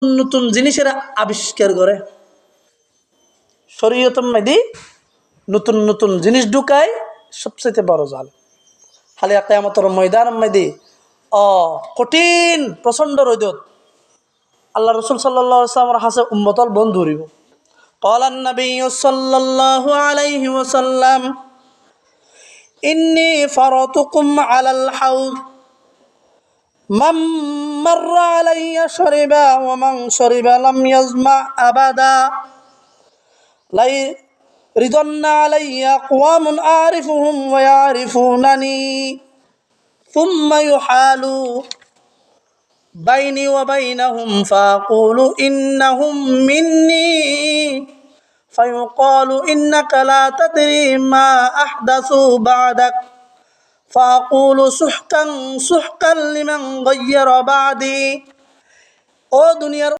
নতুন জিনিসের আবিষ্কার করে। শরীয়তের মধ্যে নতুন নতুন জিনিস ঢুকায়, সবচেয়ে বড় জাল। খালি কিয়ামতের ময়দানের মধ্যে কঠিন প্রচন্ড রোদত আল্লাহ রাসূল সাল্লাল্লাহু আলাইহি ওয়াসাল্লামের হাসে উম্মতল বন ধরিব। قال النبي صلى الله عليه وسلم إني فرطكم على الحوض من مر علي شرب ومن شرب لم يظمأ أبدا لا يردن علي أقوام أعرفهم ويعرفونني ثم يحال بيني وبينهم فأقول إنهم مني فيقال إنك لا تدري ما أحدثوا بعدك فأقول سحقا سحقا لمن غير بعدي। ও দুনিয়ার